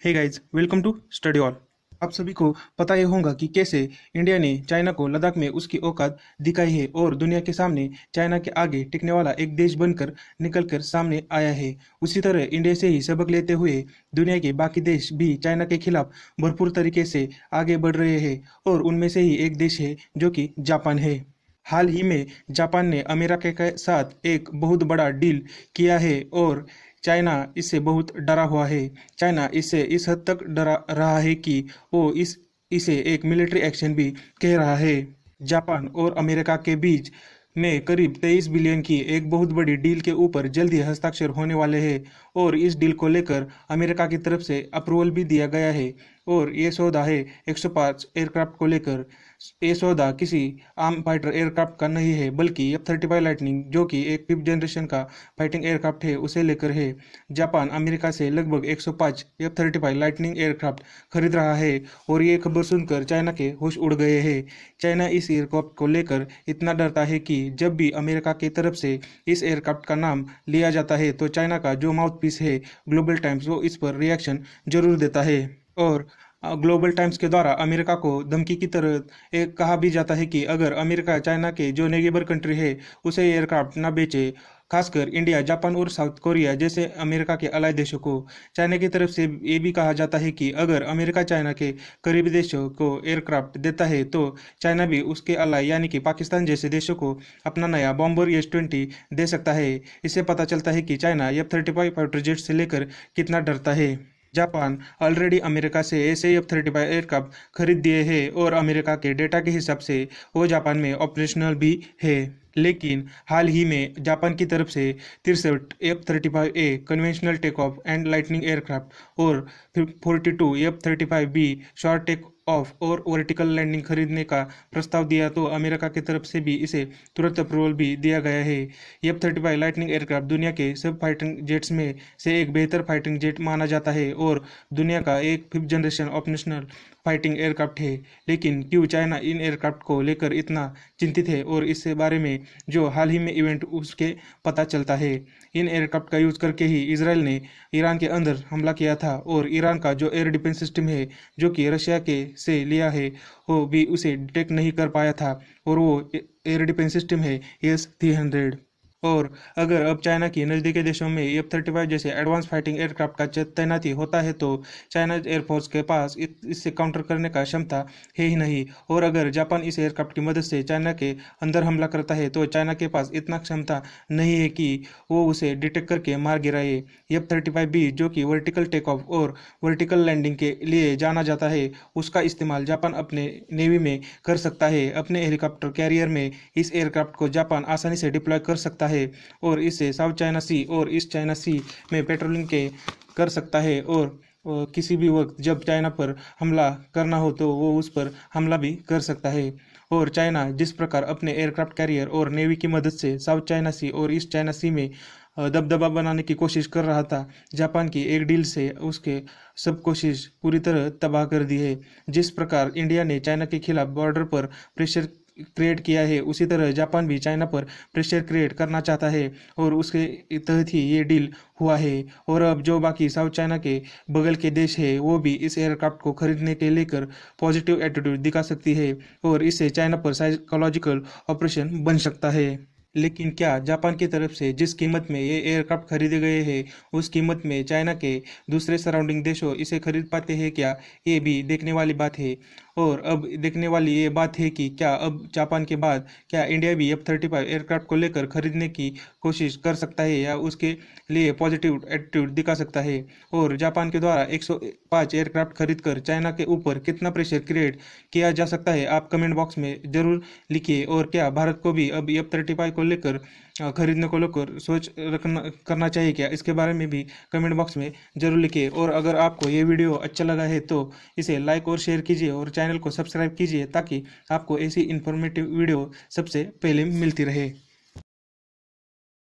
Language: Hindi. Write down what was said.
Hey guys, welcome to study all. आप सभी को पता ही होगा कि कैसे इंडिया ने चाइना को लद्दाख में उसकी औकात दिखाई है और दुनिया के सामने चाइना के आगे टिकने वाला एक देश बनकर निकलकर सामने आया है। उसी तरह इंडिया से ही सबक लेते हुए दुनिया के बाकी देश भी चाइना के खिलाफ भरपूर तरीके से आगे बढ़ रहे हैं और उनमें से ही एक देश है जो कि जापान है। हाल ही में जापान ने अमेरिका के साथ एक बहुत बड़ा डील किया है और चाइना इससे बहुत डरा हुआ है। चाइना इससे इस हद तक डरा रहा है कि वो इसे एक मिलिट्री एक्शन भी कह रहा है। जापान और अमेरिका के बीच में करीब 23 बिलियन की एक बहुत बड़ी डील के ऊपर जल्द ही हस्ताक्षर होने वाले हैं और इस डील को लेकर अमेरिका की तरफ से अप्रूवल भी दिया गया है। और ये सौदा है 105 एयरक्राफ्ट को लेकर। ये सौदा किसी आम फाइटर एयरक्राफ्ट का नहीं है बल्कि F-35 लाइटनिंग जो कि एक 5th जनरेशन का फाइटिंग एयरक्राफ्ट है उसे लेकर है। जापान अमेरिका से लगभग 105 F-35 लाइटनिंग एयरक्राफ्ट खरीद रहा है और ये खबर सुनकर चाइना के होश उड़ गए हैं। चाइना इस एयरक्राफ्ट को लेकर इतना डरता है कि जब भी अमेरिका की तरफ से इस एयरक्राफ्ट का नाम लिया जाता है तो चाइना का जो माउथ पीस है ग्लोबल टाइम्स वो इस पर रिएक्शन जरूर देता है। और ग्लोबल टाइम्स के द्वारा अमेरिका को धमकी की तरह एक कहा भी जाता है कि अगर अमेरिका चाइना के जो नेबर कंट्री है उसे एयरक्राफ्ट ना बेचे, खासकर इंडिया, जापान और साउथ कोरिया जैसे अमेरिका के अलाय देशों को। चाइना की तरफ से ये भी कहा जाता है कि अगर अमेरिका चाइना के करीबी देशों को एयरक्राफ्ट देता है तो चाइना भी उसके अलाय यानी कि पाकिस्तान जैसे देशों को अपना नया बॉम्बर S-20 दे सकता है। इससे पता चलता है कि चाइना F-35 फाइटर जेट से लेकर कितना डरता है। जापान ऑलरेडी अमेरिका से ऐसे F-35 एयरक्राफ्ट खरीद दिए हैं और अमेरिका के डेटा के हिसाब से वो जापान में ऑपरेशनल भी है। लेकिन हाल ही में जापान की तरफ से 63 F-35A conventional take off and lightning aircraft और 42 F-35B शॉर्ट टेक ऑफ और वर्टिकल लैंडिंग खरीदने का प्रस्ताव दिया तो अमेरिका की तरफ से भी इसे तुरंत अप्रूवल भी दिया गया है। F-35 लाइटनिंग एयरक्राफ्ट दुनिया के सब फाइटिंग जेट्स में से एक बेहतर फाइटिंग जेट माना जाता है और दुनिया का एक 5th generation operational fighting aircraft है। लेकिन क्यों चाइना इन एयरक्राफ्ट को लेकर इतना चिंतित है और इसके बारे में जो हाल ही में इवेंट उसके पता चलता है। इन एयरक्राफ्ट का यूज करके ही इसराइल ने ईरान के अंदर हमला किया था और ईरान का जो एयर डिफेंस सिस्टम है जो कि रशिया के से लिया है वो भी उसे डिटेक्ट नहीं कर पाया था और वो एयर डिफेंस सिस्टम है S-300। और अगर अब चाइना की नज़दीकी देशों में F-35 जैसे एडवांस फाइटिंग एयरक्राफ्ट का तैनाती होता है तो चाइना एयरफोर्स के पास इससे काउंटर करने का क्षमता है ही नहीं। और अगर जापान इस एयरक्राफ्ट की मदद से चाइना के अंदर हमला करता है तो चाइना के पास इतना क्षमता नहीं है कि वो उसे डिटेक्ट करके मार गिराए। F-35B जो कि वर्टिकल टेक ऑफ और वर्टिकल लैंडिंग के लिए जाना जाता है उसका इस्तेमाल जापान अपने नेवी में कर सकता है। अपने हेलीकॉप्टर कैरियर में इस एयरक्राफ्ट को जापान आसानी से डिप्लॉय कर सकता है और इससे साउथ चाइना सी और ईस्ट चाइना सी में पेट्रोलिंग के कर सकता है और किसी भी वक्त जब चाइना पर हमला करना हो तो वो उस पर हमला भी कर सकता है। और चाइना जिस प्रकार अपने एयरक्राफ्ट कैरियर और नेवी की मदद से साउथ चाइना सी और ईस्ट चाइना सी में दबदबा बनाने की कोशिश कर रहा था, जापान की एक डील से उसके सब कोशिश पूरी तरह तबाह कर दी है। जिस प्रकार इंडिया ने चाइना के खिलाफ बॉर्डर पर प्रेशर क्रिएट किया है उसी तरह जापान भी चाइना पर प्रेशर क्रिएट करना चाहता है और उसके तहत ही ये डील हुआ है। और अब जो बाकी साउथ चाइना के बगल के देश है वो भी इस एयरक्राफ्ट को खरीदने के लेकर पॉजिटिव एटीट्यूड दिखा सकती है और इससे चाइना पर साइकोलॉजिकल ऑपरेशन बन सकता है। लेकिन क्या जापान की तरफ से जिस कीमत में ये एयरक्राफ्ट खरीदे गए हैं उस कीमत में चाइना के दूसरे सराउंडिंग देशों इसे खरीद पाते हैं क्या, ये भी देखने वाली बात है। और अब देखने वाली ये बात है कि क्या अब जापान के बाद क्या इंडिया भी F-35 एयरक्राफ्ट को लेकर खरीदने की कोशिश कर सकता है या उसके लिए पॉजिटिव एटीट्यूड दिखा सकता है। और जापान के द्वारा 105 एयरक्राफ्ट खरीदकर चाइना के ऊपर कितना प्रेशर क्रिएट किया जा सकता है आप कमेंट बॉक्स में जरूर लिखिए। और क्या भारत को भी अब F-35 को लेकर खरीदने को लेकर सोच रखना करना चाहिए क्या, इसके बारे में भी कमेंट बॉक्स में जरूर लिखिए। और अगर आपको ये वीडियो अच्छा लगा है तो इसे लाइक और शेयर कीजिए और चैनल को सब्सक्राइब कीजिए ताकि आपको ऐसी इन्फॉर्मेटिव वीडियो सबसे पहले मिलती रहे।